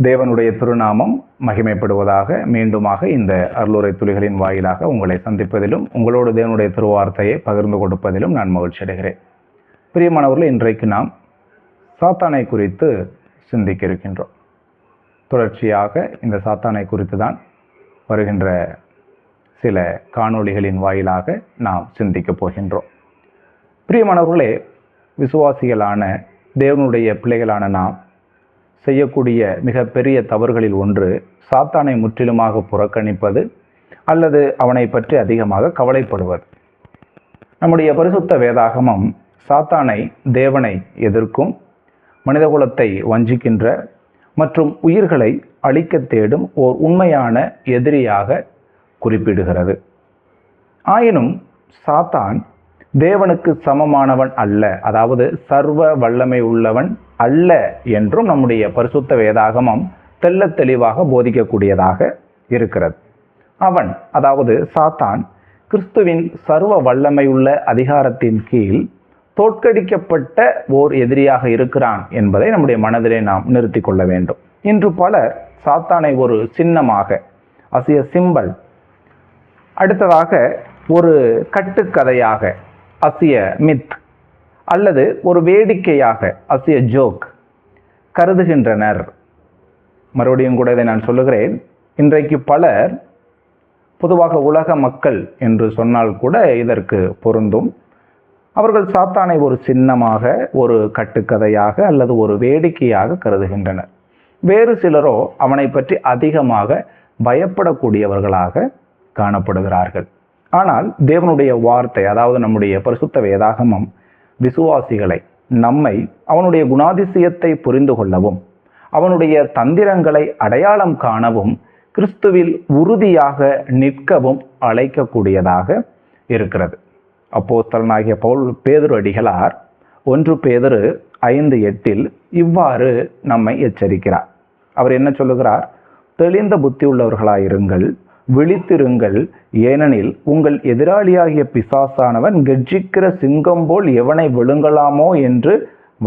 தேவனுடைய திருநாமம் மகிமைப்படுவதாக. மீண்டுமாக இந்த அருளுரை துளிகளின் வாயிலாக உங்களை சந்திப்பதிலும் உங்களோடு தேவனுடைய திருவார்த்தையை பகிர்ந்து கொடுப்பதிலும் நான் மகிழ்ச்சி அடைகிறேன். பிரியமானவர்களே, இன்றைக்கு நாம் சாத்தானை குறித்து சிந்திக்க இருக்கின்றோம். தொடர்ச்சியாக இந்த சாத்தானை குறித்து தான் வருகின்ற சில காணொளிகளின் வாயிலாக நாம் சிந்திக்கப் போகின்றோம். பிரியமானவர்களே, விசுவாசிகளான தேவனுடைய பிள்ளைகளான நாம் செய்யக்கூடிய மிகப்பெரிய தவறுகளில் ஒன்று சாத்தானை முற்றிலுமாக புறக்கணிப்பது அல்லது அவனை பற்றி அதிகமாக கவலைப்படுவது. நம்முடைய பரிசுத்த வேதாகமம் சாத்தானை தேவனை எதிர்க்கும், மனிதகுலத்தை வஞ்சிக்கின்ற மற்றும் உயிர்களை அழிக்க தேடும் ஓர் உண்மையான எதிரியாக குறிப்பிடுகிறது. ஆயினும் சாத்தான் தேவனுக்கு சமமானவன் அல்ல, அதாவது சர்வ வல்லமை உள்ளவன் அல்ல என்றும் நம்முடைய பரிசுத்த வேதாகமம் தெள்ளத் தெளிவாக போதிக்கக்கூடியதாக இருக்கிறது. அவன், அதாவது சாத்தான், கிறிஸ்துவின் சர்வ வல்லமையுள்ள அதிகாரத்தின் கீழ் தோற்கடிக்கப்பட்ட ஓர் எதிரியாக இருக்கிறான் என்பதை நம்முடைய மனதிலே நாம் நிறுத்தி கொள்ள வேண்டும். இன்று பலர் சாத்தானை ஒரு சின்னமாக, அசிய சிம்பல், அடுத்ததாக ஒரு கட்டுக்கதையாக, அசிய மித், அல்லது ஒரு வேடிக்கையாக, அசிய ஜோக் கருதுகின்றனர். மறுபடியும் கூட இதை நான் சொல்லுகிறேன். இன்றைக்கு பலர், பொதுவாக உலக மக்கள் என்று சொன்னால் கூட இதற்கு பொருந்தும், அவர்கள் சாத்தானை ஒரு சின்னமாக, ஒரு கட்டுக்கதையாக அல்லது ஒரு வேடிக்கையாக கருதுகின்றனர். வேறு சிலரோ அவனை பற்றி அதிகமாக பயப்படக்கூடியவர்களாக காணப்படுகிறார்கள். ஆனால் தேவனுடைய வார்த்தை, அதாவது நம்முடைய பரிசுத்த வேதாகமம், விசுவாசிகளை, நம்மை அவனுடைய குணாதிசயத்தை புரிந்து கொள்ளவும் அவனுடைய தந்திரங்களை அடையாளம் காணவும் கிறிஸ்துவில் உறுதியாக நிற்கவும் அழைக்கக்கூடியதாக இருக்கிறது. அப்போஸ்தலனாகிய பேதுரு அடிகளார் 1 பேதுரு 5:8 இவ்வாறு நம்மை எச்சரிக்கிறார். அவர் என்ன சொல்லுகிறார்? தெளிந்த புத்தி உள்ளவர்களாயிருங்கள், விழித்திருங்கள், ஏனெனில் உங்கள் எதிராளியாகிய பிசாசானவன் கெர்ச்சிக்கிற சிங்கம் போல் எவனை விழுங்கலாமோ என்று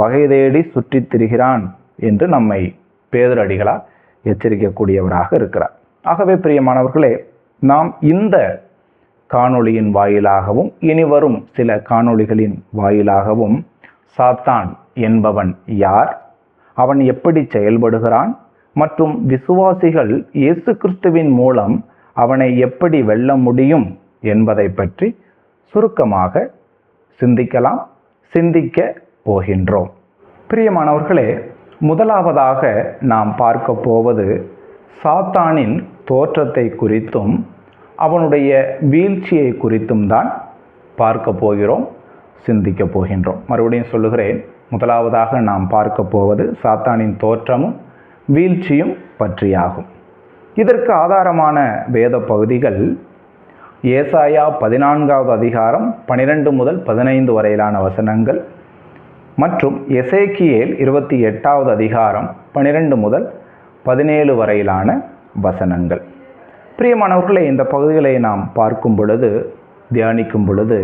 வகை தேடி சுற்றித் திரிகிறான் என்று நம்மை பேதுரு அடிகளார் எச்சரிக்கக்கூடியவராக இருக்கிறார். ஆகவே பிரியமானவர்களே, நாம் இந்த காணொளியின் வாயிலாகவும் இனிவரும் சில காணொளிகளின் வாயிலாகவும் சாத்தான் என்பவன் யார், அவன் எப்படி செயல்படுகிறான் மற்றும் விசுவாசிகள் இயேசு கிறிஸ்துவின் மூலம் அவனை எப்படி வெல்ல முடியும் என்பதை பற்றி சுருக்கமாக சிந்திக்க போகின்றோம். பிரியமானவர்களே, முதலாவதாக நாம் பார்க்க போவது சாத்தானின் தோற்றத்தை குறித்தும் அவனுடைய வீழ்ச்சியை குறித்தும் தான் பார்க்க போகிறோம், சிந்திக்க போகின்றோம். மறுபடியும் சொல்லுகிறேன், முதலாவதாக நாம் பார்க்க போவது சாத்தானின் தோற்றமும் வீழ்ச்சியும் பற்றியாகும். இதற்கு ஆதாரமான வேத பகுதிகள் ஏசாயா 14வது அதிகாரம் 12 முதல் 15 வரையிலான வசனங்கள் மற்றும் எசேக்கியேல் 28வது அதிகாரம் 12 முதல் 17 வரையிலான வசனங்கள். பிரியமானவர்களே, இந்த பகுதிகளை நாம் பார்க்கும் பொழுது, தியானிக்கும் பொழுது,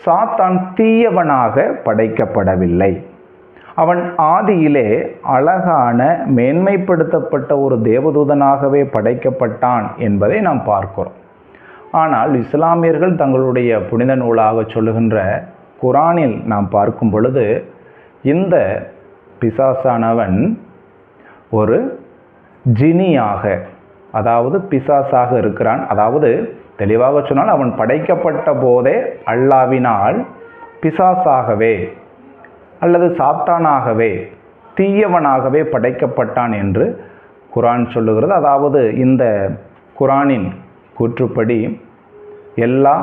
சாத்தான் தீயவனாக படைக்கப்படவில்லை. அவன் ஆதியிலே அழகான, மேன்மைப்படுத்தப்பட்ட ஒரு தேவதூதனாகவே படைக்கப்பட்டான் என்பதை நாம் பார்க்கிறோம். ஆனால் இஸ்லாமியர்கள் தங்களுடைய புனித நூலாக சொல்லுகின்ற குரானில் நாம் பார்க்கும் பொழுது, இந்த பிசாசானவன் ஒரு ஜினியாக, அதாவது பிசாசாக இருக்கிறான். அதாவது தெளிவாக சொன்னால், அவன் படைக்கப்பட்ட போதே அல்லாவினால் பிசாசாகவே அல்லது சாத்தானாகவே, தீயவனாகவே படைக்கப்பட்டான் என்று குரான் சொல்லுகிறது. அதாவது இந்த குரானின் கூற்றுப்படி எல்லா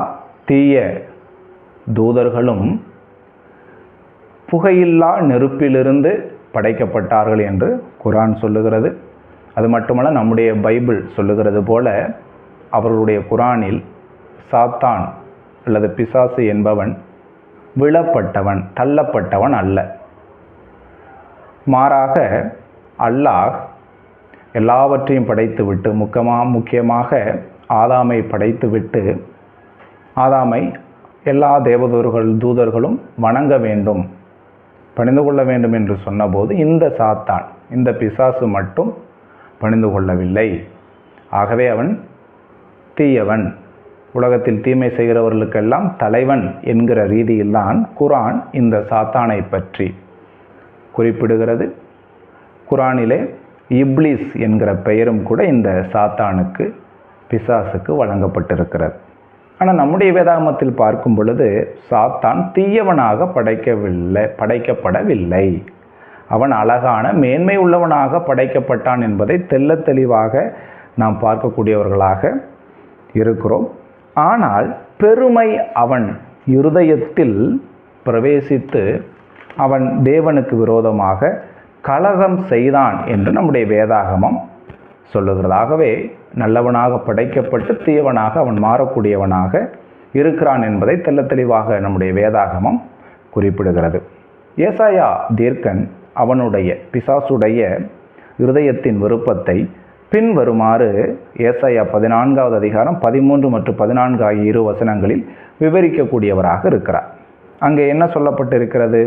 தீய தூதர்களும் புகையில்லா நெருப்பிலிருந்து படைக்கப்பட்டார்கள் என்று குரான் சொல்லுகிறது. அது மட்டுமல்ல, நம்முடைய பைபிள் சொல்லுகிறது போல அவர்களுடைய குரானில் சாத்தான் அல்லது பிசாசு என்பவன் விழப்பட்டவன், தள்ளப்பட்டவன் அல்ல. மாறாக அல்லாஹ் எல்லாவற்றையும் படைத்துவிட்டு, முக்கியமாக ஆதாமை படைத்துவிட்டு, ஆதாமை எல்லா தூதர்களும் வணங்க வேண்டும், பணிந்து கொள்ள வேண்டும் என்று சொன்னபோது, இந்த சாத்தான், இந்த பிசாசு மட்டும் பணிந்து கொள்ளவில்லை. ஆகவே அவன் தீயவன், உலகத்தில் தீமை செய்கிறவர்களுக்கெல்லாம் தலைவன் என்கிற ரீதியில்தான் குர்ஆன் இந்த சாத்தானை பற்றி குறிப்பிடுகிறது. குர்ஆனிலே இப்லீஸ் என்கிற பெயரும் கூட இந்த சாத்தானுக்கு, பிசாசுக்கு வழங்கப்பட்டிருக்கிறது. ஆனால் நம்முடைய வேதாகமத்தில் பார்க்கும் பொழுது சாத்தான் தீயவனாக படைக்கப்படவில்லை. அவன் அழகான மேன்மை உள்ளவனாக படைக்கப்பட்டான் என்பதை தெள்ள தெளிவாக நாம் பார்க்கக்கூடியவர்களாக இருக்கிறோம். ஆனால் பெருமை அவன் இருதயத்தில் பிரவேசித்து அவன் தேவனுக்கு விரோதமாக கலகம் செய்தான் என்று நம்முடைய வேதாகமம் சொல்லுகிறது. ஆகவே நல்லவனாக படைக்கப்பட்டு தீயவனாக அவன் மாறக்கூடியவனாக இருக்கிறான் என்பதை தெள்ள தெளிவாக நம்முடைய வேதாகமம் குறிப்பிடுகிறது. ஏசாயா தீர்க்கன் அவனுடைய பிசாசுடைய இருதயத்தின் விருப்பத்தை பின்வருமாறு ஏசாயா 14வது அதிகாரம் 13 மற்றும் 14 ஆகிய 2 வசனங்களில் விவரிக்கக்கூடியவராக இருக்கிறார். அங்கே என்ன சொல்லப்பட்டிருக்கிறது?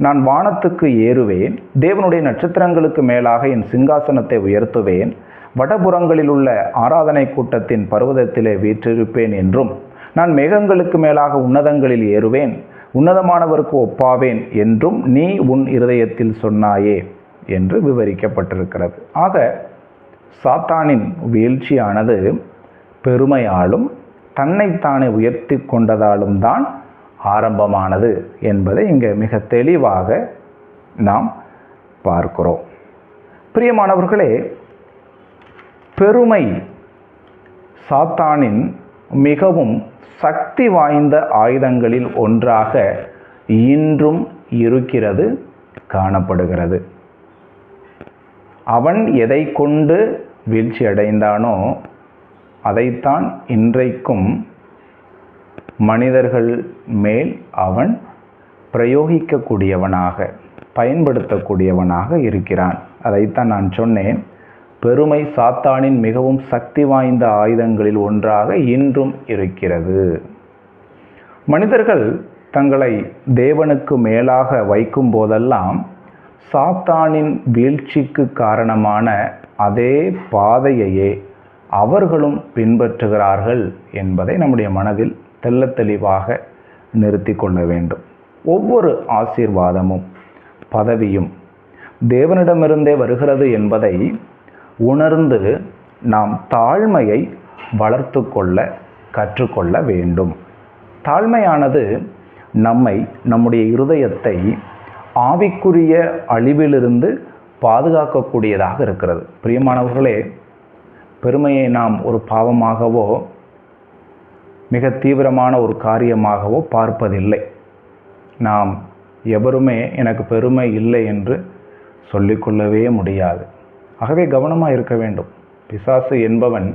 நான் வானத்துக்கு ஏறுவேன், தேவனுடைய நட்சத்திரங்களுக்கு மேலாக என் சிங்காசனத்தை உயர்த்துவேன், வடபுறங்களில் உள்ள ஆராதனை கூட்டத்தின் பர்வதத்திலே வீற்றிருப்பேன் என்றும், நான் மேகங்களுக்கு மேலாக உன்னதங்களில் ஏறுவேன், உன்னதமானவருக்கு ஒப்பாவேன் என்றும் நீ உன் இருதயத்தில் சொன்னாயே என்று விவரிக்கப்பட்டிருக்கிறது. ஆக சாத்தானின் வீழ்ச்சியானது பெருமையாலும் தன்னைத்தானே உயர்த்தி கொண்டதாலும் தான் ஆரம்பமானது என்பதை இங்கே மிக தெளிவாக நாம் பார்க்கிறோம். பிரியமானவர்களே, பெருமை சாத்தானின் மிகவும் சக்தி வாய்ந்த ஆயுதங்களில் ஒன்றாக இன்றும் இருக்கிறது, காணப்படுகிறது. அவன் எதை கொண்டு வீழ்ச்சி அடைந்தானோ அதைத்தான் இன்றைக்கும் மனிதர்கள் மேல் அவன் பிரயோகிக்கக்கூடியவனாக, பயன்படுத்தக்கூடியவனாக இருக்கிறான். அதைத்தான் நான் சொன்னேன். பெருமை சாத்தானின் மிகவும் சக்தி வாய்ந்த ஆயுதங்களில் ஒன்றாக இன்றும் இருக்கிறது. மனிதர்கள் தங்களை தேவனுக்கு மேலாக வைக்கும் போதெல்லாம் சாத்தானின் வீழ்ச்சிக்கு காரணமான அதே பாதையையே அவர்களும் பின்பற்றுகிறார்கள் என்பதை நம்முடைய மனதில் தெள்ள தெளிவாக நிறுத்தி கொள்ள வேண்டும். ஒவ்வொரு ஆசீர்வாதமும் பதவியும் தேவனிடமிருந்தே வருகிறது என்பதை உணர்ந்து நாம் தாழ்மையை வளர்த்து கொள்ள கற்றுக்கொள்ள வேண்டும். தாழ்மையானது நம்மை, நம்முடைய இருதயத்தை ஆவிக்குரிய அழிவிலிருந்து பாதுகாக்கக்கூடியதாக இருக்கிறது. பிரியமானவர்களே, பெருமையை நாம் ஒரு பாவமாகவோ மிக தீவிரமான ஒரு காரியமாகவோ பார்ப்பதில்லை. நாம் எவருமே எனக்கு பெருமை இல்லை என்று சொல்லிக்கொள்ளவே முடியாது. ஆகவே கவனமாக இருக்க வேண்டும். பிசாசு என்பவன்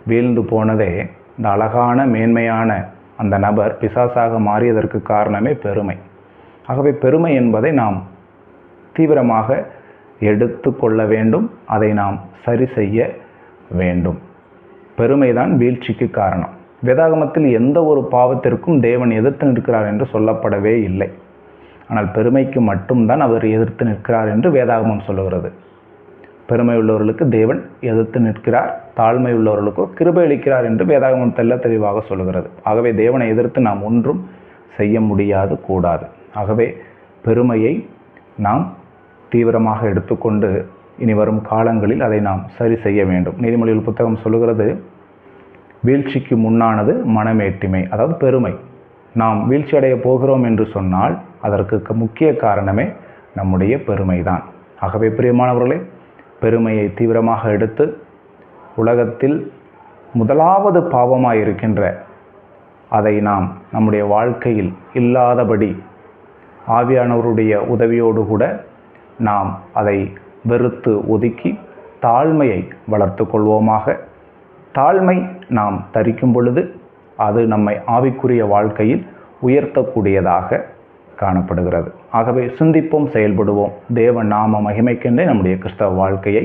வீழ்ந்து போனதே, இந்த அழகான மேன்மையான அந்த நபர் பிசாசாக மாறியதற்கு காரணமே பெருமை. ஆகவே பெருமை என்பதை நாம் தீவிரமாக எடுத்து கொள்ள வேண்டும். அதை நாம் சரி செய்ய வேண்டும். பெருமைதான் வீழ்ச்சிக்கு காரணம். வேதாகமத்தில் எந்த ஒரு பாவத்திற்கும் தேவன் எதிர்த்து நிற்கிறார் என்று சொல்லப்படவே இல்லை. ஆனால் பெருமைக்கு மட்டும்தான் அவர் எதிர்த்து நிற்கிறார் என்று வேதாகமம் சொல்லுகிறது. பெருமை உள்ளவர்களுக்கு தேவன் எதிர்த்து நிற்கிறார், தாழ்மை உள்ளவர்களுக்கோ கிருபை அளிக்கிறார் என்று வேதாகமம் தெள்ள தெளிவாக சொல்லுகிறது. ஆகவே தேவனை எதிர்த்து நாம் ஒன்றும் செய்ய முடியாது, கூடாது. ஆகவே பெருமையை நாம் தீவிரமாக எடுத்துக்கொண்டு இனி வரும் காலங்களில் அதை நாம் சரி செய்ய வேண்டும். நீதிமொழிகள் புத்தகம் சொல்லுகிறது, வீழ்ச்சிக்கு முன்னானது மனமேட்டிமை, அதாவது பெருமை. நாம் வீழ்ச்சி அடைய போகிறோம் என்று சொன்னால் அதற்கு முக்கிய காரணமே நம்முடைய பெருமைதான். ஆகவே பிரியமானவர்களே, பெருமையை தீவிரமாக எடுத்து உலகத்தில் முதலாவது பாவமாக இருக்கின்ற அதை நாம் நம்முடைய வாழ்க்கையில் இல்லாதபடி ஆவியானவருடைய உதவியோடு கூட நாம் அதை வெறுத்து ஒதுக்கி தாழ்மையை வளர்த்து கொள்வோமாக. தாழ்மை நாம் தரிக்கும் பொழுது அது நம்மை ஆவிக்குரிய வாழ்க்கையில் உயர்த்தக்கூடியதாக காணப்படுகிறது. ஆகவே சிந்திப்போம், செயல்படுவோம். தேவ நாம மகிமைக்கென்றே நம்முடைய கிறிஸ்தவ வாழ்க்கையை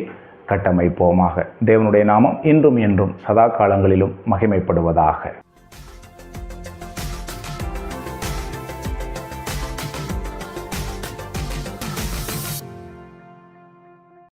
கட்டமைப்போமாக. தேவனுடைய நாமம் இன்றும் என்றும் சதா காலங்களிலும் மகிமைப்படுவதாக.